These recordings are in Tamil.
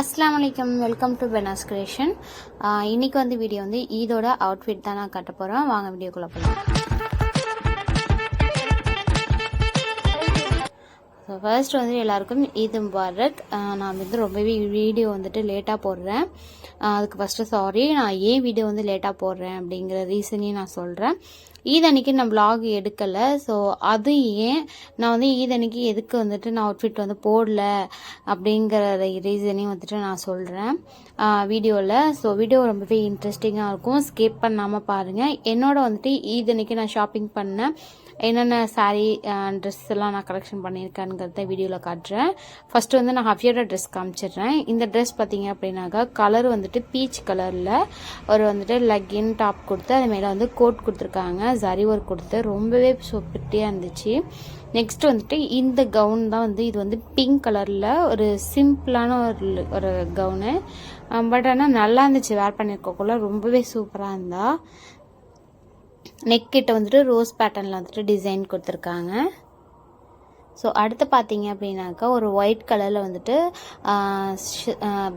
அஸ்ஸலாமு அலைக்கும், வெல்கம் டு பெனாஸ் கிரியேஷன். இன்னைக்கு வந்து வீடியோ வந்து ஈதோட அவுட்ஃபிட் தான் நான் கட்ட போகிறேன். வாங்க வீடியோக்குள்ளே போகலாம். ஸோ ஃபர்ஸ்ட் வந்து எல்லாருக்கும் ஈத் முபாரக். நான் வந்து ரொம்பவே வீடியோ வந்துட்டு லேட்டாக போடுறேன். அதுக்கு ஃபஸ்ட்டு சாரி. நான் ஏன் வீடியோ வந்து லேட்டாக போடுறேன் அப்படிங்கிற ரீசனையும் நான் சொல்கிறேன். ஈத் அன்னைக்கு நான் vlog எடுக்கலை. ஸோ அது ஏன் நான் வந்து ஈத் அன்னைக்கு எதுக்கு வந்துட்டு நான் அவுட்ஃபிட் வந்து போடல அப்படிங்கிற ரீசனையும் வந்துட்டு நான் சொல்கிறேன் வீடியோவில். ஸோ வீடியோ ரொம்பவே இன்ட்ரெஸ்டிங்காக இருக்கும், ஸ்கிப் பண்ணாமல் பாருங்கள். என்னோட வந்துட்டு ஈத் அன்னைக்கு நான் ஷாப்பிங் பண்ணேன், என்னென்ன சாரீ ட்ரெஸ் எல்லாம் நான் கலெக்ஷன் பண்ணியிருக்கேங்கிறத வீடியோவில் காட்டுறேன். ஃபஸ்ட்டு வந்து நான் ஹஃபியோட ட்ரெஸ் காமிச்சிடுறேன். இந்த ட்ரெஸ் பார்த்தீங்க அப்படின்னாக்கா கலர் வந்துட்டு பீச் கலரில் ஒரு வந்துட்டு லெக்கின் டாப் கொடுத்து அது மேலே வந்து கோட் கொடுத்துருக்காங்க, ஜரி ஒர்க் கொடுத்து ரொம்பவே பிரிட்டியாக இருந்துச்சு. நெக்ஸ்ட் வந்துட்டு இந்த கவுன் தான் வந்து இது வந்து பிங்க் கலரில் ஒரு சிம்பிளான ஒரு கவுனு. பட் ஆனால் நல்லா இருந்துச்சு, வேர் பண்ணியிருக்கக்குள்ள ரொம்பவே சூப்பராக இருந்தா. நெக் கிட்ட வந்துட்டு ரோஸ் பேட்டர்னில் வந்துட்டு டிசைன் கொடுத்துருக்காங்க. ஸோ அடுத்து பார்த்தீங்க அப்படின்னாக்கா ஒரு ஒயிட் கலரில் வந்துட்டு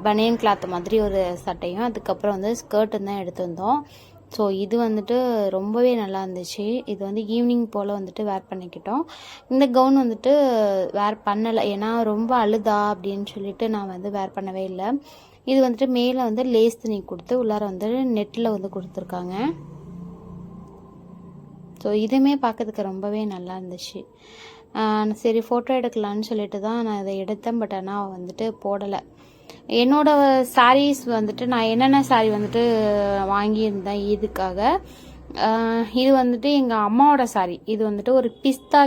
பனியன் கிளாத் மாதிரி ஒரு சட்டையும் அதுக்கப்புறம் வந்து ஸ்கர்ட்டும் தான் எடுத்து வந்தோம். ஸோ இது வந்துட்டு ரொம்பவே நல்லா இருந்துச்சு. இது வந்து ஈவினிங் போல் வந்துட்டு வேர் பண்ணிக்கிட்டோம். இந்த கவுன் வந்துட்டு வேர் பண்ணலை, ஏன்னா ரொம்ப அழுதா அப்படின்னு சொல்லிட்டு நான் வந்து வேர் பண்ணவே இல்லை. இது வந்துட்டு மேலே வந்து லேஸ் துணி கொடுத்து உள்ளார வந்து நெட்டில் வந்து கொடுத்துருக்காங்க. ஸோ இதுவுமே பார்க்கறதுக்கு ரொம்பவே நல்லா இருந்துச்சு. சரி ஃபோட்டோ எடுக்கலான்னு சொல்லிட்டு தான் நான் இதை எடுத்தேன். பட் ஆனால் வந்துட்டு போடலை. என்னோட சாரீஸ் வந்துட்டு நான் என்னென்ன சாரீ வந்துட்டு வாங்கியிருந்தேன் இதுக்காக, இது வந்துட்டு எங்கள் அம்மாவோட சாரீ. இது வந்துட்டு ஒரு பிஸ்தா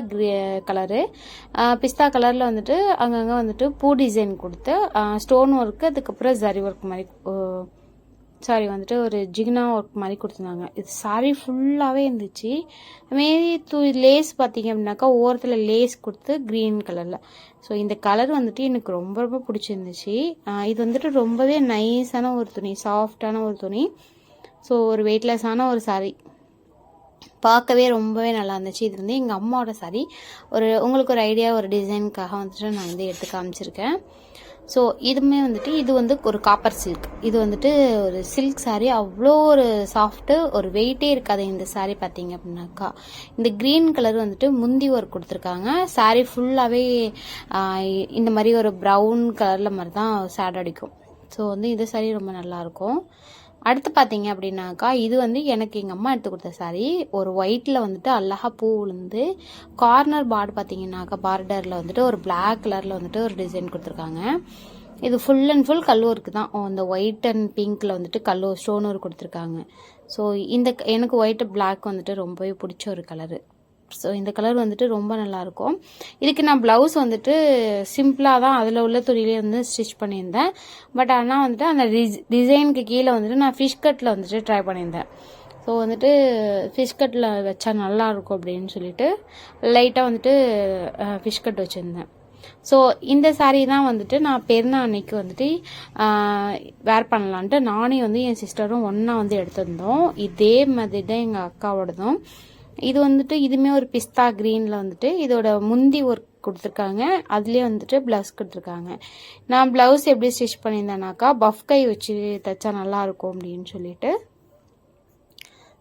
கலரு. பிஸ்தா கலரில் வந்துட்டு அங்கங்கே வந்துட்டு பூ டிசைன் கொடுத்து ஸ்டோன் ஒர்க்கு அதுக்கப்புறம் ஜரி ஒர்க் மாதிரி சாரி வந்துட்டு ஒரு ஜிகினா ஒர்க் மாதிரி கொடுத்துருந்தாங்க. இது சாரி ஃபுல்லாகவே இருந்துச்சு. மாரி லேஸ் பார்த்தீங்க அப்படின்னாக்கா ஓரத்தில் லேஸ் கொடுத்து க்ரீன் கலரில். ஸோ இந்த கலர் வந்துட்டு எனக்கு ரொம்ப ரொம்ப பிடிச்சிருந்துச்சு. இது வந்துட்டு ரொம்பவே நைஸான ஒரு துணி, சாஃப்டான ஒரு துணி. ஸோ ஒரு வெயிட்லெஸ்ஸான ஒரு சாரி, பார்க்கவே ரொம்பவே நல்லா இருந்துச்சு. இது வந்து எங்கள் அம்மாவோட சாரி. உங்களுக்கு ஒரு ஐடியா, ஒரு டிசைனுக்காக வந்துட்டு நான் வந்து எடுத்து காமிச்சிருக்கேன். ஸோ இதுவுமே வந்துட்டு இது வந்து ஒரு காப்பர் சில்க். இது வந்துட்டு ஒரு சில்க் சாரீ, அவ்வளோ ஒரு சாஃப்ட்டு, ஒரு வெயிட்டே இருக்காது இந்த சாரீ பார்த்தீங்க அப்படின்னாக்கா. இந்த க்ரீன் கலர் வந்துட்டு முந்தி ஒர்க் கொடுத்துருக்காங்க. சாரீ ஃபுல்லாகவே இந்த மாதிரி ஒரு ப்ரௌன் கலரில் மாதிரி தான் சேட் அடிக்கும். ஸோ வந்து இந்த சாரீ ரொம்ப நல்லாயிருக்கும். அடுத்து பார்த்தீங்க அப்படின்னாக்கா இது வந்து எனக்கு எங்கள் அம்மா எடுத்து கொடுத்த சாரீ. ஒரு ஒயிட்டில் வந்துட்டு அழகா பூ விழுந்து கார்னர் பார்டர் பார்த்தீங்கன்னாக்கா பார்டரில் வந்துட்டு ஒரு பிளாக் கலரில் வந்துட்டு ஒரு டிசைன் கொடுத்துருக்காங்க. இது ஃபுல் அண்ட் ஃபுல் கல் ஒர்க்கு தான். அந்த ஒயிட் அண்ட் பிங்க்கில் வந்துட்டு ஸ்டோன் ஒர்க் கொடுத்துருக்காங்க. ஸோ எனக்கு ஒயிட் பிளாக் வந்துட்டு ரொம்பவே பிடிச்ச ஒரு கலரு. ஸோ இந்த கலர் வந்துட்டு ரொம்ப நல்லாயிருக்கும். இதுக்கு நான் ப்ளவுஸ் வந்துட்டு சிம்பிளாக தான் அதில் உள்ள துணியிலே வந்து ஸ்டிச் பண்ணியிருந்தேன். பட் ஆனால் வந்துட்டு அந்த டிசைனுக்கு கீழே வந்துட்டு நான் ஃபிஷ் கட்டில் வந்துட்டு ட்ரை பண்ணியிருந்தேன். ஸோ வந்துட்டு ஃபிஷ் கட்டில் வச்சா நல்லாயிருக்கும் அப்படின்னு சொல்லிட்டு லைட்டாக வந்துட்டு ஃபிஷ் கட் வச்சுருந்தேன். ஸோ இந்த சாரீ தான் வந்துட்டு நான் பெருநாள் அன்னைக்கு வந்துட்டு வேர் பண்ணலான்ட்டு நானே வந்து என் சிஸ்டரும் ஒன்றா வந்து எடுத்திருந்தோம். இதே மாதிரி தான் எங்கள் அக்காவோடதும். இது வந்துட்டு இதுவுமே ஒரு பிஸ்தா க்ரீனில் வந்துட்டு இதோட முந்தி ஒர்க் கொடுத்துருக்காங்க, அதுலேயே வந்துட்டு ப்ளவுஸ் கொடுத்துருக்காங்க. நான் ப்ளவுஸ் எப்படி ஸ்டிச் பண்ணியிருந்தேனாக்கா பஃப் கை வச்சு தைச்சா நல்லாயிருக்கும் அப்படின்னு சொல்லிட்டு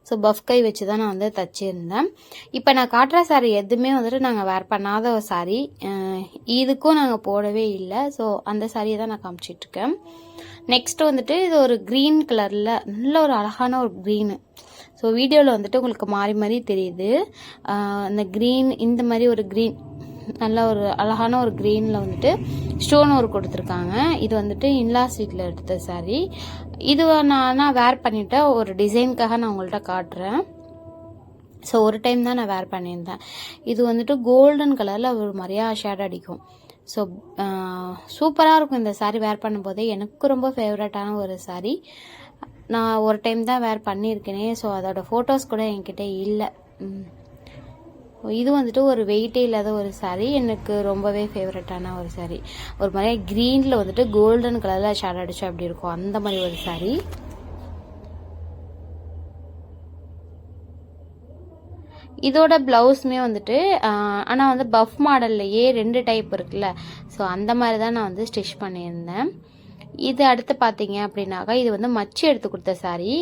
ஸோ பஃப் கை வச்சு தான் நான் வந்து தைச்சிருந்தேன். இப்போ நான் காட்டுற சாரீ எதுவுமே வந்துட்டு நாங்கள் வேர் பண்ணாத ஒரு சாரீ, இதுக்கும் நாங்கள் போடவே இல்லை. ஸோ அந்த சாரியை தான் நான் காமிச்சிட்ருக்கேன். நெக்ஸ்ட் வந்துட்டு இது ஒரு க்ரீன் கலரில் நல்ல ஒரு அழகான ஒரு க்ரீனு. ஸோ வீடியோவில் வந்துட்டு உங்களுக்கு மாறி மாறி தெரியுது. அந்த க்ரீன் இந்த மாதிரி ஒரு க்ரீன், நல்ல ஒரு அழகான ஒரு க்ரீனில் வந்துட்டு ஸ்டோன் ஒர்க் கொடுத்துருக்காங்க. இது வந்துட்டு இன்லாஸ் வீட்டில் எடுத்த சாரீ. இது நான் வேர் பண்ணிவிட்டேன், ஒரு டிசைனுக்காக நான் உங்கள்கிட்ட காட்டுறேன். ஸோ ஒரு டைம் தான் நான் வேர் பண்ணியிருந்தேன். இது வந்துட்டு கோல்டன் கலரில் ஒரு மாதிரியா ஷேட் அடிக்கும். ஸோ சூப்பராக இருக்கும் இந்த சாரீ வேர் பண்ணும்போதே. எனக்கு ரொம்ப ஃபேவரட்டான ஒரு சாரீ. நான் ஒரு டைம் தான் வேர் பண்ணியிருக்கேனே. ஸோ அதோட ஃபோட்டோஸ் கூட என்கிட்ட இல்லை. இது வந்துட்டு ஒரு வெயிட்டே இல்லாத ஒரு சாரீ, எனக்கு ரொம்பவே ஃபேவரட்டான ஒரு சாரீ. ஒரு மாதிரி க்ரீனில் வந்துட்டு கோல்டன் கலரில் ஷேட் அடிச்சு அப்படி இருக்கும், அந்த மாதிரி ஒரு சாரீ. இதோட ப்ளவுஸுமே வந்துட்டு ஆனால் வந்து பஃப் மாடல்லையே 2 டைப் இருக்குல்ல, ஸோ அந்த மாதிரி தான் நான் வந்து ஸ்டிச் பண்ணியிருந்தேன். இது அடுத்து பார்த்தீங்க அப்படின்னாக்கா இது வந்து மச்சி எடுத்து கொடுத்த சாரீ.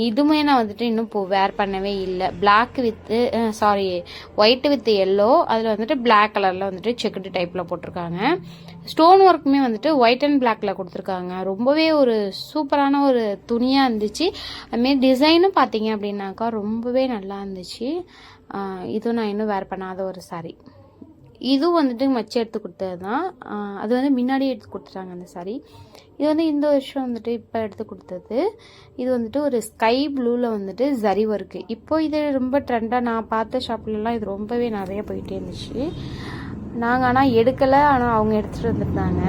இதுவுமே நான் வந்துட்டு இன்னும் வேர் பண்ணவே இல்லை. Black with white with yellow, அதில் வந்துட்டு பிளாக் கலரில் வந்துட்டு செக்குடு டைப்பில் போட்டிருக்காங்க. ஸ்டோன் ஒர்க்குமே வந்துட்டு ஒயிட் அண்ட் பிளாக்ல கொடுத்துருக்காங்க. ரொம்பவே ஒரு சூப்பரான ஒரு துணியாக இருந்துச்சு. அதுமாரி டிசைனும் பார்த்தீங்க அப்படின்னாக்கா ரொம்பவே நல்லா இருந்துச்சு. இதுவும் நான் இன்னும் வேர் பண்ணாத ஒரு சாரீ. இதுவும் வந்துட்டு மச்சி எடுத்து கொடுத்தது தான். அது வந்து முன்னாடி எடுத்து கொடுத்துட்டாங்க அந்த சாரீ. இது வந்து இந்த வருஷம் வந்துட்டு இப்போ எடுத்து கொடுத்தது. இது வந்துட்டு ஒரு ஸ்கை ப்ளூவில் வந்துட்டு ஜரி ஒர்க்கு. இப்போ இது ரொம்ப ட்ரெண்டாக நான் பார்த்த ஷாப்லலாம் இது ரொம்பவே நிறைய போயிட்டே இருந்துச்சு. நாங்கள் ஆனால் எடுக்கலை, ஆனால் அவங்க எடுத்துகிட்டு வந்துருந்தாங்க.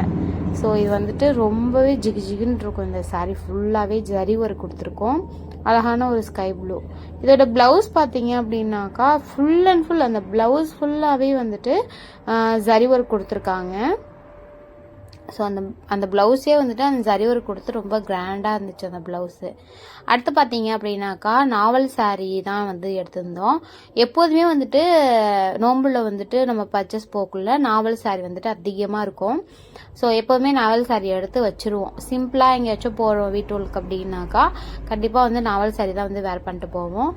ஸோ இது வந்துட்டு ரொம்பவே ஜிகு ஜிகுன்னு இருக்கும். இந்த சாரீ ஃபுல்லாகவே ஜரி ஒர்க் கொடுத்துருக்கோம். அழகான ஒரு ஸ்கை ப்ளூ. இதோட ப்ளவுஸ் பார்த்தீங்க அப்படின்னாக்கா ஃபுல் அண்ட் ஃபுல் அந்த ப்ளவுஸ் ஃபுல்லாகவே வந்துட்டு ஜரி ஒர்க் கொடுத்துருக்காங்க. ஸோ அந்த ப்ளவுஸே வந்துட்டு அந்த ஜரி ஒர்க் கொடுத்து ரொம்ப கிராண்டாக இருந்துச்சு அந்த ப்ளவுஸு. அடுத்து பார்த்தீங்க அப்படின்னாக்கா நாவல் சாரீ தான் வந்து எடுத்திருந்தோம். எப்போதுமே வந்துட்டு நோம்பில் வந்துட்டு நம்ம பர்ச்சேஸ் போக்குள்ள நாவல் சாரீ வந்துட்டு அதிகமாக இருக்கும். ஸோ எப்போதுமே நாவல் சாரீ எடுத்து வச்சுருவோம். சிம்பிளாக எங்கேயாச்சும் போகிறோம் வீட்டுக்கு அப்படின்னாக்கா கண்டிப்பாக வந்து நாவல் சாரீ தான் வந்து வேர் பண்ணிட்டு போவோம்.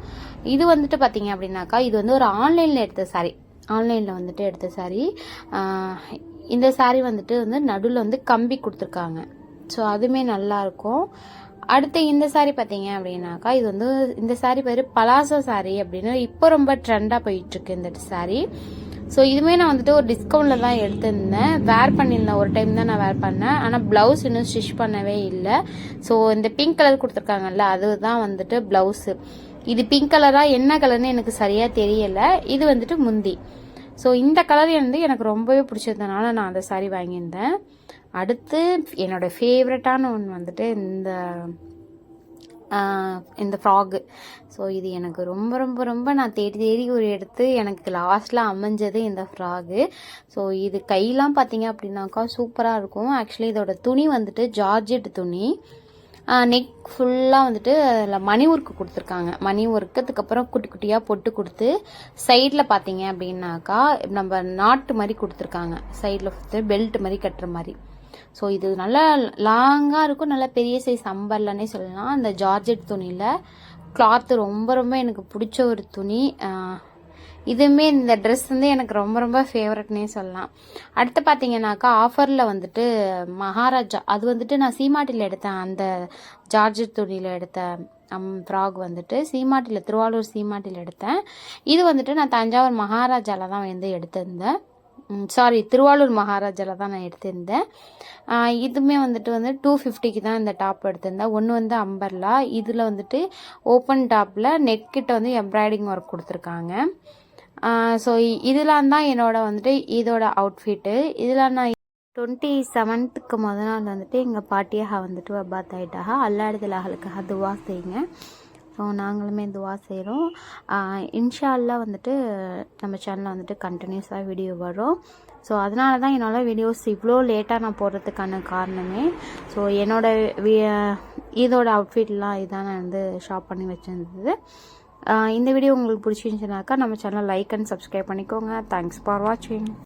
இது வந்துட்டு பார்த்தீங்க அப்படின்னாக்கா இது வந்து ஒரு ஆன்லைனில் எடுத்த சாரீ. ஆன்லைனில் வந்துட்டு எடுத்த சாரீ. இந்த சாரீ வந்துட்டு நடுவில் வந்து கம்பி கொடுத்துருக்காங்க. ஸோ அதுவுமே நல்லாயிருக்கும். அடுத்து இந்த சாரீ பார்த்தீங்க அப்படின்னாக்கா இது வந்து இந்த சாரீ பேர் பலாசோ சாரீ அப்படின்னு இப்போ ரொம்ப ட்ரெண்டாக போயிட்டுருக்கு இந்த சாரீ. ஸோ இதுவுமே நான் வந்துட்டு ஒரு டிஸ்கவுண்டில் தான் எடுத்திருந்தேன். வேர் பண்ணியிருந்தேன், ஒரு டைம் தான் நான் வேர் பண்ணேன். ஆனால் ப்ளவுஸ் இன்னும் ஸ்டிச் பண்ணவே இல்லை. ஸோ இந்த பிங்க் கலர் கொடுத்துருக்காங்கல்ல அதுதான் வந்துட்டு ப்ளவுஸு. இது பிங்க் கலராக என்ன கலர்னு எனக்கு சரியாக தெரியலை. இது வந்துட்டு முந்தி. ஸோ இந்த கலர் வந்து எனக்கு ரொம்பவே பிடிச்சதுனால நான் அந்த சாரீ வாங்கியிருந்தேன். அடுத்து என்னோடய ஃபேவரட்டான ஒன்று வந்துட்டு இந்த ஃப்ராகு. ஸோ இது எனக்கு ரொம்ப ரொம்ப ரொம்ப நான் தேடி தேடி ஒரு எடுத்து எனக்கு லாஸ்ட்டில் அமைஞ்சது இந்த ஃப்ராகு. ஸோ இது கையெல்லாம் பார்த்தீங்க அப்படின்னாக்கா சூப்பராக இருக்கும். ஆக்சுவலி இதோட துணி வந்துட்டு ஜார்ஜெட் துணி. நெக் ஃபுல்லாக வந்துட்டு அதில் மணி ஒர்க்கு கொடுத்துருக்காங்க. மணி ஒர்க்கு அதுக்கப்புறம் குட்டி குட்டியாக பொட்டு கொடுத்து சைடில் பார்த்தீங்க அப்படின்னாக்கா நம்ம நாட்டு மாதிரி கொடுத்துருக்காங்க. சைடில் பெல்ட் மாதிரி கட்டுற மாதிரி. ஸோ இது நல்லா லாங்காக இருக்கும். நல்லா பெரிய சைஸ் அம்பர்லன்னே சொல்லலாம். அந்த ஜார்ஜெட் துணியில் கிளாத்து ரொம்ப ரொம்ப எனக்கு பிடிச்ச ஒரு துணி. இதுவுமே இந்த ட்ரெஸ் வந்து எனக்கு ரொம்ப ரொம்ப ஃபேவரட்னே சொல்லலாம். அடுத்து பார்த்தீங்கன்னாக்கா ஆஃபரில் வந்துட்டு மகாராஜா, அது வந்துட்டு நான் சீமாட்டியில் எடுத்தேன். அந்த ஜார்ஜெட் துணியில் எடுத்த ஃப்ராக் வந்துட்டு சீமாட்டியில், திருவாரூர் சீமாட்டியில் எடுத்தேன். இது வந்துட்டு நான் தஞ்சாவூர் மகாராஜாவில் தான் வந்து எடுத்திருந்தேன். திருவாரூர் மகாராஜாவில் தான் நான் எடுத்திருந்தேன். இதுவுமே வந்துட்டு 250க்கு தான் இந்த டாப் எடுத்திருந்தேன். ஒன்று வந்து அம்பர்லா, இதில் வந்துட்டு ஓப்பன் டாப்பில் நெக்கிட்ட வந்து எம்ப்ராய்டிங் ஒர்க் கொடுத்துருக்காங்க. ஸோ இதெல்லாம் தான் என்னோட வந்துட்டு இதோட அவுட்ஃபிட்டு. இதில் நான் 27க்கு முதல் நாள் வந்துட்டு எங்கள் பாட்டியாக வந்துட்டு வபாத் ஆகிட்டாக. அல்லாடுதல் அகலுக்காக துவா செய்யுங்க. ஸோ நாங்களுமே துவா செய்கிறோம். இன்ஷா அல்லாஹ் வந்துட்டு நம்ம சேனலில் வந்துட்டு கண்டினியூஸாக வீடியோ வரும். ஸோ அதனால தான் என்னால் வீடியோஸ் இவ்வளோ லேட்டாக நான் போடுறதுக்கான காரணமே. ஸோ இதோட அவுட்ஃபிட்லாம் இதான் நான் வந்து ஷாப் பண்ணி வச்சுருந்தது. இந்த வீடியோ உங்களுக்கு பிடிச்சிருந்துச்சுனாக்கா நம்ம சேனலை லைக் அண்ட் சப்ஸ்கிரைப் பண்ணிக்கோங்க. தேங்க்ஸ் ஃபார் வாட்சிங்.